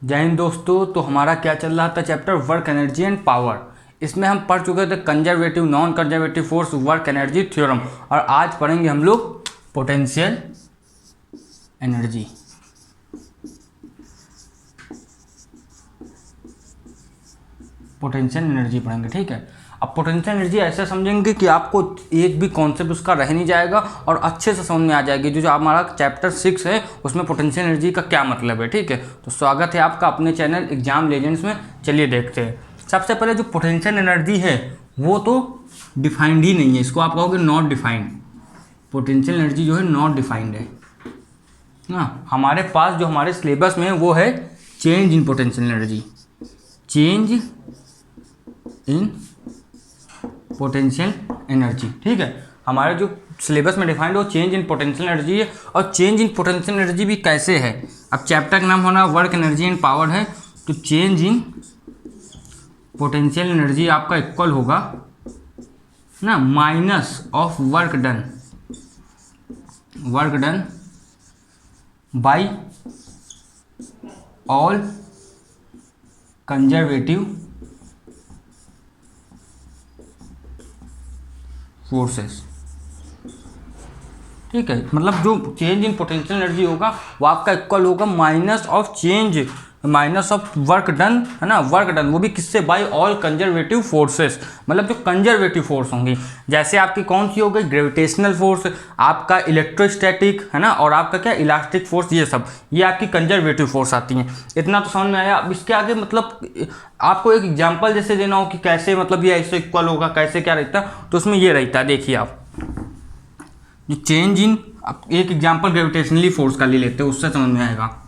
जय हिंद दोस्तों। तो हमारा क्या चल रहा था chapter work energy and power. इसमें हम पढ़ चुके थे conservative non conservative force work energy theorem, और आज पढ़ेंगे हम लोग पोटेंशियल एनर्जी। पोटेंशियल एनर्जी पढ़ेंगे, ठीक है। अब पोटेंशियल एनर्जी ऐसे समझेंगे कि आपको एक भी कॉन्सेप्ट उसका रह नहीं जाएगा और अच्छे से समझ में आ जाएगी। जो हमारा चैप्टर 6 है उसमें पोटेंशियल एनर्जी का क्या मतलब है, ठीक है। तो स्वागत है आपका अपने चैनल एग्जाम लेजेंड्स में। चलिए देखते हैं। सबसे पहले जो पोटेंशियल एनर्जी है वो तो डिफाइंड ही नहीं है, इसको आप कहोगे नॉट डिफाइंड। पोटेंशियल एनर्जी जो है नॉट डिफाइंड है ना। हमारे पास जो हमारे सिलेबस में है वो है change in potential energy, change in potential energy, ठीक है। हमारे जो सिलेबस में डिफाइंड हो चेंज इन पोटेंशियल एनर्जी है। और चेंज इन पोटेंशियल एनर्जी भी कैसे है, अब चैप्टर का नाम होना वर्क एनर्जी एंड पावर है, तो चेंज इन पोटेंशियल एनर्जी आपका इक्वल होगा ना minus of work done by all conservative forces, ठीक है। मतलब जो चेंज इन पोटेंशियल एनर्जी होगा वो आपका इक्वल होगा माइनस ऑफ वर्क डन, है ना। वर्क डन वो भी किससे, बाय ऑल कंजर्वेटिव फोर्सेस, मतलब जो कंजर्वेटिव फोर्स होंगी। जैसे आपकी कौन सी हो गई, ग्रेविटेशनल फोर्स, आपका इलेक्ट्रोस्टैटिक, है ना, और आपका क्या इलास्टिक फोर्स, ये आपकी कंजर्वेटिव फोर्स आती हैं। इतना तो समझ में आया। अब इसके आगे मतलब आपको एक एग्जाम्पल जैसे देना हो कि कैसे मतलब ये ऐसे इक्वल होगा, कैसे क्या रहता है, तो उसमें ये रहता है। देखिए आप जो चेंज इन, एक एग्जाम्पल ग्रेविटेशनली फोर्स का ले लेते हैं, उससे समझ में आएगा।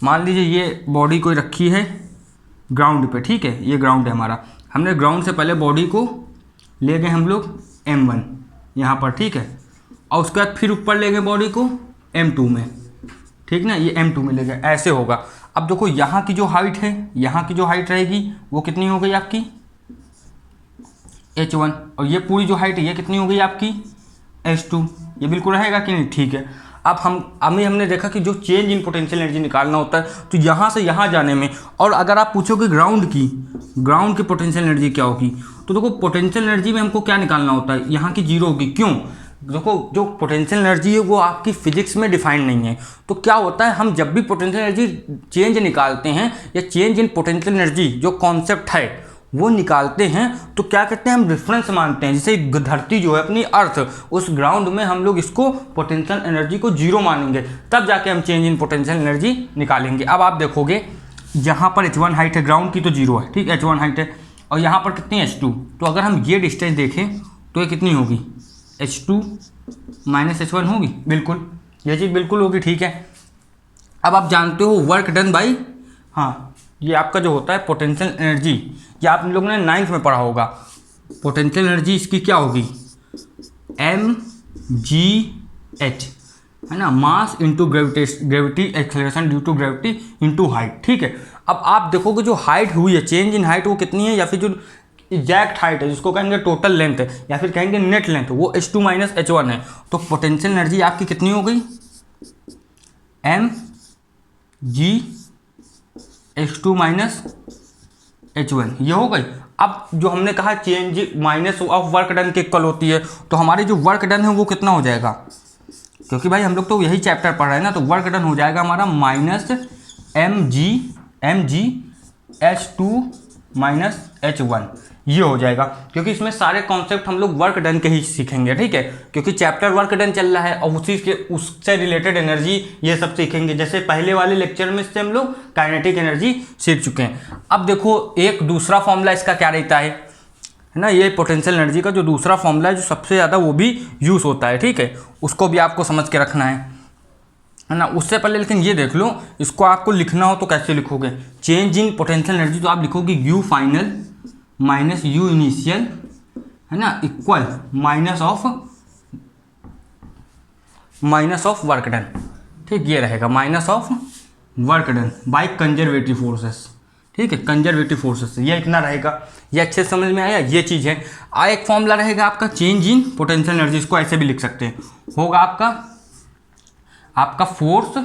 मान लीजिए ये बॉडी कोई रखी है ग्राउंड पे, ठीक है। ये ग्राउंड है हमारा, हमने ग्राउंड से पहले बॉडी को ले गए हम लोग m1 यहाँ पर, ठीक है। और उसके बाद फिर ऊपर ले गए बॉडी को m2 में, ठीक ना। ये m2 में ले गए, ऐसे होगा। अब देखो यहाँ की जो हाइट है, यहाँ की जो हाइट रहेगी वो कितनी हो गई आपकी h1, और ये पूरी जो हाइट है ये कितनी हो गई आपकी h2। ये बिल्कुल रहेगा कि नहीं, ठीक है। अब हमने देखा कि जो चेंज इन पोटेंशियल एनर्जी निकालना होता है तो यहाँ से यहाँ जाने में, और अगर आप पूछोगे ग्राउंड की पोटेंशियल एनर्जी क्या होगी, तो देखो पोटेंशियल एनर्जी में हमको क्या निकालना होता है, यहाँ की जीरो होगी। क्यों? देखो जो पोटेंशियल एनर्जी है वो आपकी फिजिक्स में डिफाइंड नहीं है। तो क्या होता है, हम जब भी पोटेंशियल एनर्जी चेंज निकालते हैं या चेंज इन पोटेंशियल एनर्जी जो कॉन्सेप्ट है वो निकालते हैं, तो क्या कहते हैं, हम रेफरेंस मानते हैं। जैसे धरती जो है अपनी अर्थ, उस ग्राउंड में हम लोग इसको पोटेंशियल एनर्जी को जीरो मानेंगे, तब जाके हम चेंज इन पोटेंशियल एनर्जी निकालेंगे। अब आप देखोगे यहाँ पर h1 हाइट है, ग्राउंड की तो जीरो है, ठीक है, h1 हाइट है, और यहाँ पर कितनी है h2। तो अगर हम ये डिस्टेंस देखें तो ये कितनी होगी, h2 माइनस h1 होगी, बिल्कुल ये चीज़ बिल्कुल होगी, ठीक है। अब आप जानते हो वर्क डन बाई, हाँ, ये आपका जो होता है पोटेंशियल एनर्जी, ये आप लोगों ने 9th में पढ़ा होगा। पोटेंशियल एनर्जी इसकी क्या होगी, mgh, है ना, mass into gravity acceleration due to gravity into height, ठीक है। अब आप देखोगे जो हाइट हुई है, चेंज इन हाइट वो कितनी है, या फिर जो एग्जैक्ट हाइट है जिसको कहेंगे टोटल लेंथ है, या फिर कहेंगे नेट लेंथ, वो h2 माइनस h1 है। तो पोटेंशियल एनर्जी आपकी कितनी हो गई, mgh2 माइनस h1, ये हो गई। अब जो हमने कहा change minus of work done के इक्वल होती है, तो हमारी जो वर्क डन है वो कितना हो जाएगा, क्योंकि भाई हम लोग तो यही चैप्टर पढ़ रहे हैं ना, तो वर्क डन हो जाएगा हमारा माइनस mgh2 माइनस h1, ये हो जाएगा। क्योंकि इसमें सारे कॉन्सेप्ट हम लोग वर्क डन के ही सीखेंगे, ठीक है, क्योंकि चैप्टर वर्क डन चल रहा है और उससे रिलेटेड एनर्जी ये सब सीखेंगे। जैसे पहले वाले लेक्चर में से हम लोग काइनेटिक एनर्जी सीख चुके हैं। अब देखो एक दूसरा फॉर्मूला इसका क्या रहता है ना, ये पोटेंशियल एनर्जी का जो दूसरा फॉर्मूला है जो सबसे ज़्यादा वो भी यूज़ होता है, ठीक है, उसको भी आपको समझ के रखना है ना। उससे पहले लेकिन ये देख लो, इसको आपको लिखना हो तो कैसे लिखोगे, चेंज इन पोटेंशियल एनर्जी, तो आप लिखोगे you final minus you initial, है ना, equal minus of work done, ठीक, ये रहेगा minus of work done by conservative forces, ठीक है, कंजर्वेटिव फोर्सेस, ये इतना रहेगा। ये अच्छे समझ में आया, ये चीज़ है। एक फॉर्मूला रहेगा आपका चेंज इन पोटेंशियल एनर्जी, इसको ऐसे भी लिख सकते हैं, होगा आपका फोर्स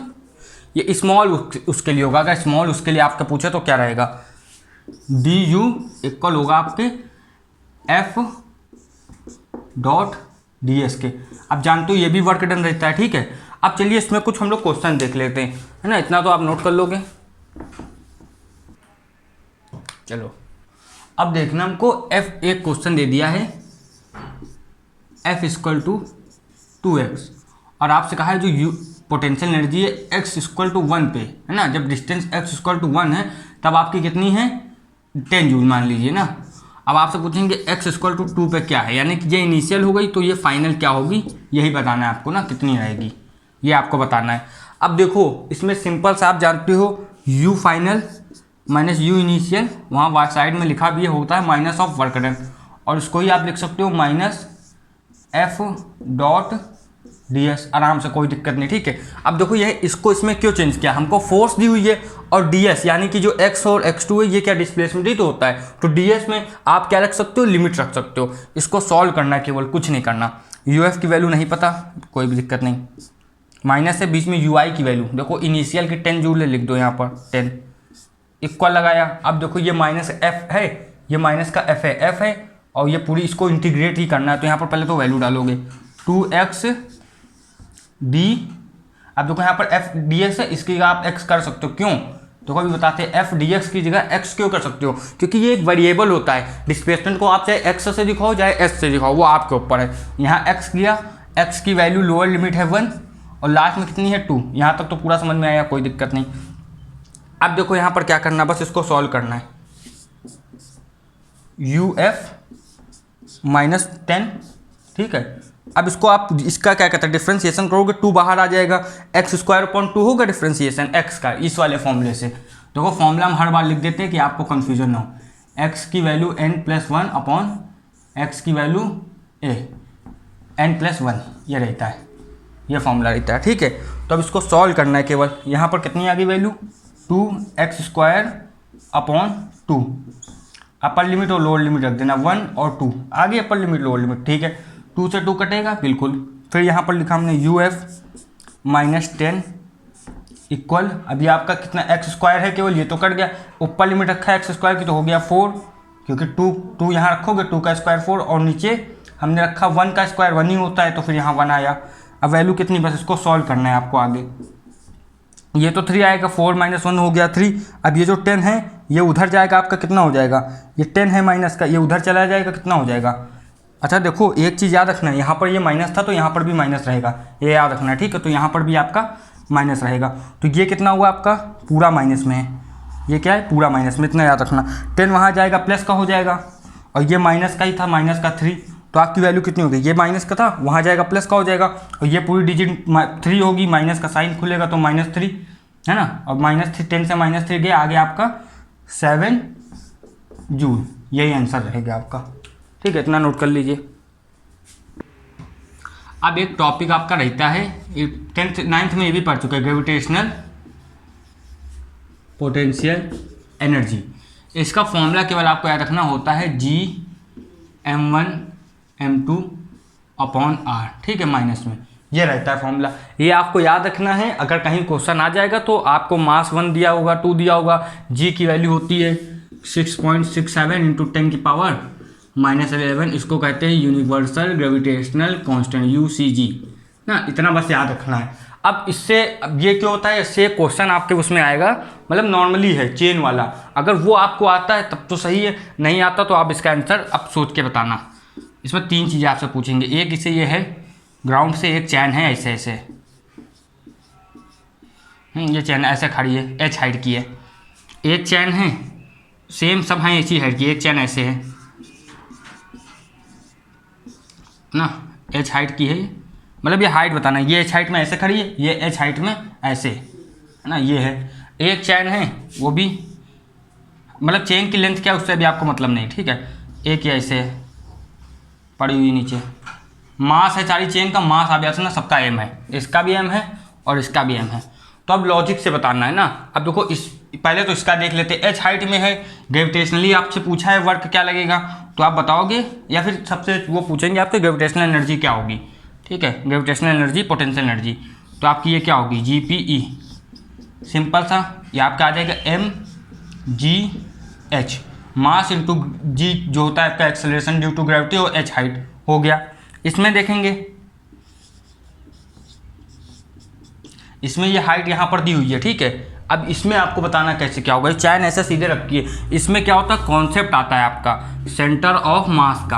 ये स्मॉल उसके लिए होगा। अगर स्मॉल उसके लिए आपका पूछे तो क्या रहेगा, डी यू इक्वल होगा आपके एफ डॉट डी एस के। अब जानते हो ये भी वर्क डन रहता है, ठीक है। अब चलिए इसमें कुछ हम लोग क्वेश्चन देख लेते हैं, है ना, इतना तो आप नोट कर लोगे। चलो अब देखना, हमको एफ एक क्वेश्चन दे दिया है, एफ इक्वल टू 2x, और आपसे कहा है जो यू पोटेंशियल एनर्जी है x इक्वल टू 1 पे, है ना, जब डिस्टेंस x इक्वल टू 1 है तब आपकी कितनी है 10 जूल मान लीजिए ना। अब आपसे पूछेंगे x इक्वल टू 2 पे क्या है, यानी कि ये इनिशियल हो गई तो ये फाइनल क्या होगी, यही बताना है आपको ना, कितनी रहेगी ये आपको बताना है। अब देखो इसमें सिंपल सा आप जानते हो u final minus u initial, वहाँ साइड में लिखा भी होता है माइनस ऑफ वर्क डन, और इसको ही आप लिख सकते हो minus F dot D S, आराम से कोई दिक्कत नहीं, ठीक है। अब देखो ये इसको इसमें क्यों चेंज किया, हमको फोर्स दी हुई है और डी एस यानी कि जो x और x2 है ये क्या डिस्प्लेसमेंट ही तो होता है, तो डी एस में आप क्या रख सकते हो, लिमिट रख सकते हो। इसको सॉल्व करना है, केवल कुछ नहीं करना। यू एफ की वैल्यू नहीं पता, कोई भी दिक्कत नहीं, माइनस है बीच में यू आई की वैल्यू, देखो इनिशियल की 10 जूल लिख दो यहाँ पर 10, इक्वल लगाया। अब देखो ये माइनस एफ है, ये माइनस का एफ है और ये पूरी इसको इंटीग्रेट ही करना है, तो यहाँ पर पहले तो वैल्यू डालोगे 2x डी। अब देखो यहाँ पर एफ डी एक्स है, इसकी जगह आप x कर सकते हो, क्यों, तो अभी बताते हैं एफ डी एक्स की जगह x क्यों कर सकते हो, क्योंकि ये एक वेरिएबल होता है, डिस्प्लेसमेंट को आप चाहे x से दिखाओ चाहे s से दिखाओ, वो आपके ऊपर है। यहाँ x किया, x की वैल्यू लोअर लिमिट है 1 और लास्ट में कितनी है 2, यहाँ तक तो पूरा समझ में आया, कोई दिक्कत नहीं। अब देखो यहाँ पर क्या करना, बस इसको सॉल्व करना है, यू एफ माइनस 10, ठीक है। अब इसको आप इसका क्या कहते हैं डिफ्रेंशिएशन करोगे, 2 बाहर आ जाएगा, एक्स स्क्वायर अपॉन 2 होगा डिफ्रेंशिएशन x का, इस वाले फॉर्मूले से। देखो फॉर्मूला हम हर बार लिख देते हैं कि आपको कन्फ्यूजन ना हो, x की वैल्यू n+1 अपॉन x की वैल्यू a n+1 ये रहता है, ये फॉर्मूला रहता है, ठीक है। तो अब इसको सॉल्व करना है केवल, यहाँ पर कितनी आ गई value 2x² upon 2, upper limit और लोअर लिमिट रख देना 1 और 2, आगे अपर लिमिट लोअर लिमिट, ठीक है। 2 से 2 कटेगा बिल्कुल, फिर यहाँ पर लिखा हमने यू एफ माइनस 10 इक्वल, अभी आपका कितना x² है केवल, ये तो कट गया, ऊपर लिमिट रखा है x² की तो हो गया 4, क्योंकि 2 यहाँ रखोगे 2 का स्क्वायर 4, और नीचे हमने रखा 1 का स्क्वायर 1 ही होता है, तो फिर यहाँ 1 आया। अब वैल्यू कितनी, बस इसको सॉल्व करना है आपको आगे, ये तो 3 आएगा, 4 - 1 हो गया 3। अब ये जो 10 है ये उधर जाएगा, आपका कितना हो जाएगा, ये 10 है माइनस का, ये उधर चला जाएगा, कितना हो जाएगा। अच्छा देखो एक चीज़ याद रखना है, यहाँ पर ये माइनस था तो यहाँ पर भी माइनस रहेगा, ये याद रखना है, ठीक है। तो यहाँ पर भी आपका माइनस रहेगा, तो ये कितना हुआ आपका पूरा माइनस में है, ये क्या है पूरा माइनस में, इतना याद रखना। 10 वहाँ जाएगा प्लस का हो जाएगा, और ये माइनस का ही था, माइनस का 3, तो आपकी वैल्यू कितनी होगी, ये माइनस का था वहाँ जाएगा प्लस का हो जाएगा, और ये पूरी डिजिट 3 होगी, माइनस का साइन खुलेगा तो -3 है ना, और -10 से -3 गया, आगे आपका 7 जूल, यही आंसर रहेगा आपका, ठीक है। इतना नोट कर लीजिए। अब एक टॉपिक आपका रहता है 10th 9th में ये भी पढ़ चुके हैं, ग्रेविटेशनल पोटेंशियल एनर्जी। इसका फॉर्मूला केवल आपको याद रखना होता है G(m1m2)/r, ठीक है, माइनस में ये रहता है फॉर्मूला, ये आपको याद रखना है। अगर कहीं क्वेश्चन आ जाएगा तो आपको मास 1 दिया होगा, 2 दिया होगा, जी की वैल्यू होती है 6.67 × 10⁻⁻11, इसको कहते हैं यूनिवर्सल ग्रेविटेशनल कांस्टेंट UCG ना, इतना बस याद रखना है। अब इससे अब ये क्यों होता है, इससे क्वेश्चन आपके उसमें आएगा, मतलब नॉर्मली है चेन वाला, अगर वो आपको आता है तब तो सही है, नहीं आता तो आप इसका आंसर अब सोच के बताना। इसमें 3 चीज़ें आपसे पूछेंगे, एक इसे ये है ग्राउंड से एक चैन है ऐसे ऐसे, ये चैन ऐसे खड़ी है, h हाइट की है, एक चैन है सेम सब हैं इसी हाइट की, एक चैन ऐसे है ना, h हाइट की है, मतलब ये हाइट बताना है, ये h हाइट में ऐसे खड़ी है, ये h हाइट में ऐसे है ना, ये है एक चैन है, वो भी मतलब चेन की लेंथ क्या है उससे भी आपको मतलब नहीं, ठीक है। एक ही ऐसे है पड़ी हुई नीचे, मास है सारी चेन का, मास आ गया ना, सबका m है, इसका भी m है और इसका भी m है, तो अब लॉजिक से बताना है ना। अब देखो इस पहले तो इसका देख लेते, h हाइट में है, ग्रेविटेशनली आपसे पूछा है वर्क क्या लगेगा, तो आप बताओगे, या फिर सबसे वो पूछेंगे आपसे ग्रेविटेशनल एनर्जी क्या होगी, ठीक है, ग्रेविटेशनल एनर्जी पोटेंशियल एनर्जी, तो आपकी ये क्या होगी GPE सिंपल सा ये आपका आ जाएगा M G H, mass into G जो होता है आपका एक्सेलरेशन ड्यू टू ग्रेविटी, और एच हाइट हो गया। इसमें देखेंगे, इसमें ये हाइट यहाँ पर दी हुई है, ठीक है। अब इसमें आपको बताना कैसे क्या होगा, चैन ऐसे सीधे रखिए। इसमें क्या होता है, कॉन्सेप्ट आता है आपका सेंटर ऑफ मास का।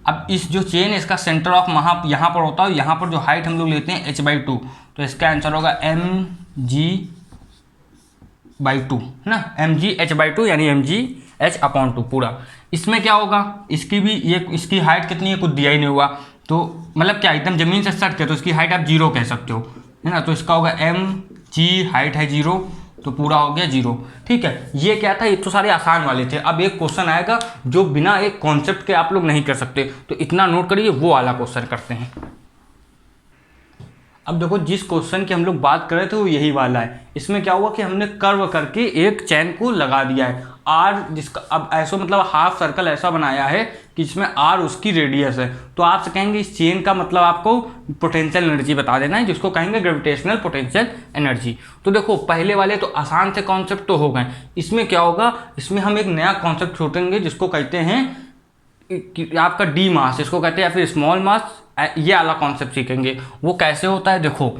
अब इस जो चेन है इसका सेंटर ऑफ यहाँ पर होता है, यहाँ पर जो हाइट हम लोग लेते हैं h/2, तो इसका आंसर होगा mg/2 है ना, mgh/2 यानी mgh/2 पूरा। इसमें क्या होगा, इसकी भी ये इसकी हाइट कितनी है कुछ दिया ही नहीं हुआ, तो मतलब क्या एकदम जमीन से सट के, तो इसकी हाइट आप 0 कह सकते हो है ना। तो इसका होगा mg, हाइट है 0, तो पूरा हो गया 0, ठीक है। ये क्या था, ये तो सारे आसान वाले थे। अब एक क्वेश्चन आएगा जो बिना एक कॉन्सेप्ट के आप लोग नहीं कर सकते, तो इतना नोट करिए, वो वाला क्वेश्चन करते हैं। अब देखो जिस क्वेश्चन की हम लोग बात कर रहे थे वो यही वाला है। इसमें क्या हुआ कि हमने कर्व करके एक चैन को लगा दिया है आर, जिसका अब ऐसा मतलब हाफ सर्कल ऐसा बनाया है कि इसमें आर उसकी रेडियस है। तो आपसे कहेंगे इस चेन का मतलब आपको पोटेंशियल एनर्जी बता देना है, जिसको कहेंगे ग्रेविटेशनल पोटेंशियल एनर्जी। तो देखो पहले वाले तो आसान से कॉन्सेप्ट तो हो गए, इसमें क्या होगा, इसमें हम एक नया कॉन्सेप्ट छोड़ेंगे जिसको कहते हैं आपका डी मास, इसको कहते हैं, या फिर स्मॉल मास, ये वाला कॉन्सेप्ट सीखेंगे। वो कैसे होता है देखो,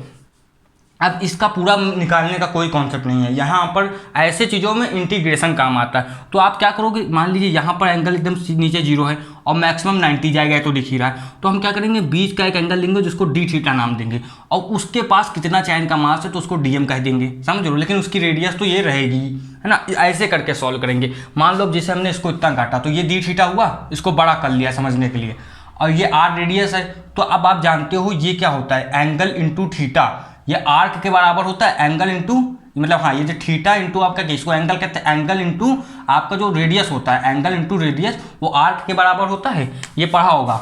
अब इसका पूरा निकालने का कोई कॉन्सेप्ट नहीं है, यहाँ पर ऐसे चीज़ों में इंटीग्रेशन काम आता है। तो आप क्या करोगे, मान लीजिए यहाँ पर एंगल एकदम नीचे 0 है और मैक्सिमम 90 जाएगा, तो दिख ही रहा है। तो हम क्या करेंगे, बीच का एक एंगल लेंगे जिसको डी थीटा नाम देंगे, और उसके पास कितना चैन का मास है तो उसको डीएम कह देंगे, समझ लो, लेकिन उसकी रेडियस तो ये रहेगी है ना। ऐसे करके सॉल्व करेंगे। मान लो जैसे हमने इसको इतना काटा, तो ये डी थीटा हुआ, इसको बड़ा कर लिया समझने के लिए, और ये आर रेडियस है। तो अब आप जानते हो ये क्या होता है, एंगल इंटू थीटा, ये आर्क के बराबर होता है, एंगल इंटू मतलब हाँ, ये जो थीटा इंटू आपका किसको एंगल कहते हैं, एंगल इंटू आपका जो रेडियस होता है, एंगल इंटू रेडियस, वो आर्क के बराबर होता है। ये पढ़ा होगा,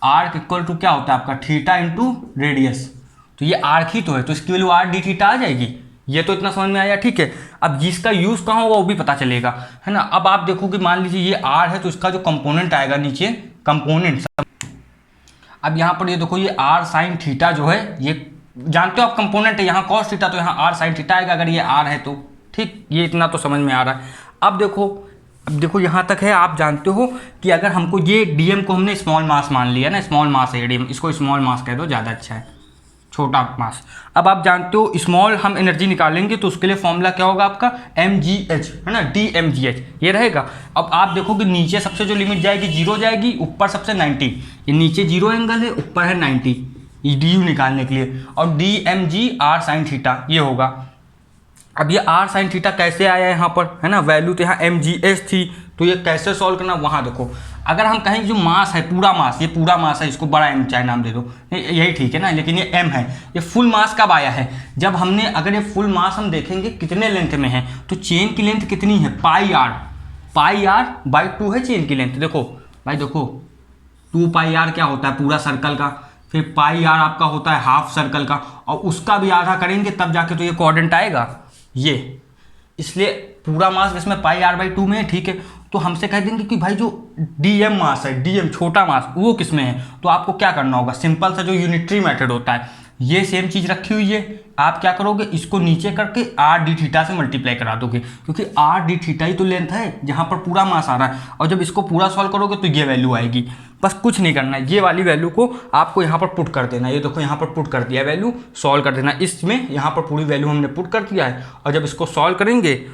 आर्क इक्वल टू क्या होता है आपका थीटा इंटू रेडियस। तो ये आर्क ही तो है, तो इसकी वैल्यू आर डी थीटा आ जाएगी। ये तो इतना समझ में आया, ठीक है। अब जिसका यूज़ कहाँ होगा वो भी पता चलेगा है ना। अब आप देखो कि मान लीजिए ये आर है, तो इसका जो कंपोनेंट आएगा नीचे, कंपोनेंट, अब यहाँ पर ये देखो ये आर साइन थीटा जो है, ये जानते हो आप कंपोनेंट है, यहाँ कॉस थीटा, तो यहाँ आर साइन थीटा आएगा अगर ये आर है तो, ठीक। ये इतना तो समझ में आ रहा है। अब देखो यहाँ तक है। आप जानते हो कि अगर हमको ये डीएम को हमने स्मॉल मास मान लिया ना, स्मॉल मास है डीएम, इसको स्मॉल मास कह दो, ज़्यादा अच्छा है, छोटा मास। अब आप जानते हो स्मॉल हम एनर्जी निकालेंगे तो उसके लिए फॉर्मूला क्या होगा आपका, mgh है ना, DMGH ये रहेगा। अब आप देखो कि नीचे सबसे जो लिमिट जाएगी 0 जाएगी, ऊपर सबसे 90, ये नीचे 0 एंगल है, ऊपर है 90, ये डी निकालने के लिए, और DMG r साइन थीटा ये होगा। अब ये r साइन थीटा कैसे आया यहाँ पर है ना, वैल्यू तो यहाँ mgh थी, तो ये कैसे सॉल्व करना, वहाँ देखो। अगर हम कहें जो मास है, पूरा मास, ये पूरा मास है, इसको बड़ा एम चाहे नाम दे दो, यही ठीक है ना, लेकिन ये एम है। ये फुल मास कब आया है, जब हमने, अगर ये फुल मास हम देखेंगे कितने लेंथ में है, तो चेन की लेंथ कितनी है, πr/2 है चेन की लेंथ। देखो भाई देखो, 2πr क्या होता है पूरा सर्कल का, फिर πr आपका होता है हाफ सर्कल का, और उसका भी आधा करेंगे तब जाके तो ये कोऑर्डिनेट आएगा ये, इसलिए पूरा मास इसमें πr/2 में है, ठीक है। तो हमसे कह देंगे कि भाई जो डीएम मास है, डीएम छोटा मास, वो किस में है, तो आपको क्या करना होगा, सिंपल सा जो यूनिटरी मेथड होता है, ये सेम चीज़ रखी हुई है, आप क्या करोगे, इसको नीचे करके आर डी थीटा से मल्टीप्लाई करा दोगे, क्योंकि आर डी थीटा ही तो लेंथ है जहाँ पर पूरा मास आ रहा है, और जब इसको पूरा सॉल्व करोगे तो ये वैल्यू आएगी। बस कुछ नहीं करना है, ये वाली वैल्यू को आपको यहाँ पर पुट कर देना है। ये देखो यहाँ पर पुट कर दिया वैल्यू, सॉल्व कर देना, इसमें यहाँ पर पूरी वैल्यू हमने पुट कर दिया है, और जब इसको सॉल्व करेंगे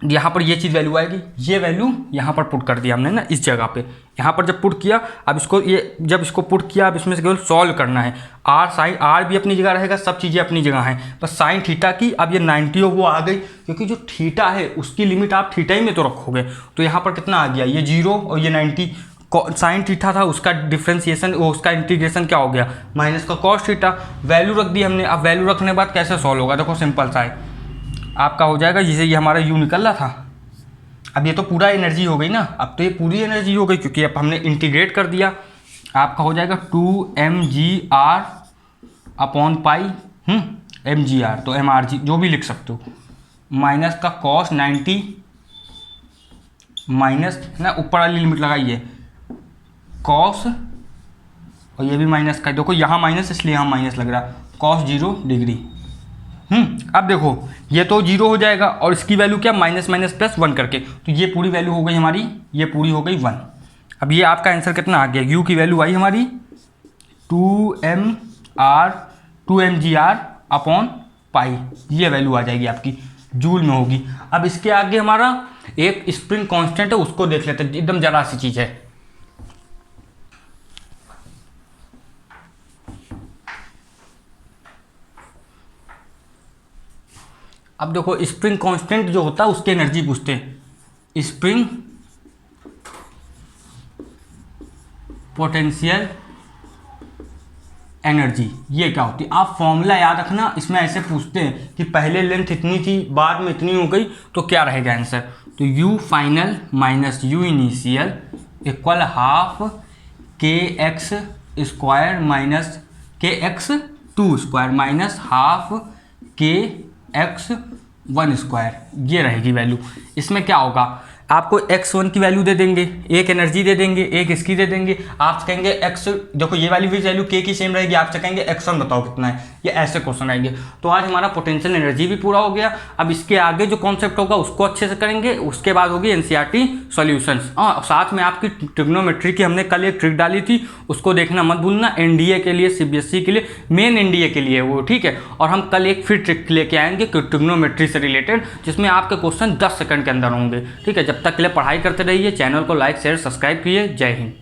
यहाँ पर ये चीज़ वैल्यू आएगी, ये वैल्यू यहाँ पर पुट कर दिया हमने ना इस जगह पे, यहाँ पर जब पुट किया, अब इसको ये जब इसको पुट किया, अब इसमें से केवल सॉल्व करना है। आर साइन, आर भी अपनी जगह रहेगा, सब चीज़ें अपनी जगह हैं, बस साइन थीटा की अब ये 90 वो आ गई, क्योंकि जो थीटा है उसकी लिमिट आप थीटा ही में तो रखोगे। तो यहाँ पर कितना आ गया, ये 0 और ये 90, साइन थीटा था उसका डिफ्रेंसिएशन, उसका इंटीग्रेशन क्या हो गया, माइनस का कॉस थीटा, वैल्यू रख दी हमने। अब वैल्यू रखने के बाद कैसे सॉल्व होगा, देखो सिंपल सा है, आपका हो जाएगा, जैसे ये हमारा यू निकल रहा था, अब ये तो पूरा एनर्जी हो गई ना, अब तो ये पूरी एनर्जी हो गई, क्योंकि अब हमने इंटीग्रेट कर दिया। आपका हो जाएगा 2mgr/पाई mgr, तो mrg जो भी लिख सकते हो, माइनस का कॉस 90 माइनस ना, ऊपर वाली लिमिट लगाइए कॉस, और ये भी माइनस का, देखो यहाँ माइनस इसलिए यहाँ माइनस लग रहा है, कॉस 0 डिग्री अब देखो ये तो 0 हो जाएगा और इसकी वैल्यू क्या माइनस माइनस प्लस 1 करके, तो ये पूरी वैल्यू हो गई हमारी, ये पूरी हो गई 1। अब ये आपका आंसर कितना आ गया, u की वैल्यू आई हमारी 2mg/r अपॉन पाई, ये वैल्यू आ जाएगी आपकी, जूल में होगी। अब इसके आगे हमारा एक स्प्रिंग कांस्टेंट है, उसको देख लेते हैं, एकदम जरा सी चीज़ है। अब देखो स्प्रिंग कांस्टेंट जो होता है उसकी एनर्जी पूछते हैं, स्प्रिंग पोटेंशियल एनर्जी, ये क्या होती है, आप फॉर्मूला याद रखना, इसमें ऐसे पूछते हैं कि पहले लेंथ इतनी थी बाद में इतनी हो गई तो क्या रहेगा आंसर, तो u final minus u initial equal half के एक्स स्क्वायर माइनस के एक्स 2 स्क्वायर माइनस हाफ के एक्स 1 स्क्वायर, ये रहेगी वैल्यू। इसमें क्या होगा, आपको x1 की वैल्यू दे देंगे, एक एनर्जी दे देंगे, एक इसकी दे देंगे, आपसे कहेंगे x, देखो ये वाली भी वैल्यू k की सेम रहेगी, आपसे कहेंगे x1 बताओ कितना है, ये ऐसे क्वेश्चन आएंगे। तो आज हमारा पोटेंशियल एनर्जी भी पूरा हो गया। अब इसके आगे जो कॉन्सेप्ट होगा उसको अच्छे से करेंगे, उसके बाद होगी एनसीईआरटी सॉल्यूशंस। साथ में आपकी ट्रिग्नोमेट्री की हमने कल एक ट्रिक डाली थी, उसको देखना मत भूलना, एनडीए के लिए, सीबीएसई के लिए, मेन एनडीए के लिए वो, ठीक है। और हम कल एक फिर ट्रिक लेके आएंगे ट्रिग्नोमेट्री से रिलेटेड, जिसमें आपके क्वेश्चन 10 सेकंड के अंदर होंगे, ठीक है। जब तक के लिए पढ़ाई करते रहिए, चैनल को लाइक शेयर सब्सक्राइब कीजिए। जय हिंद।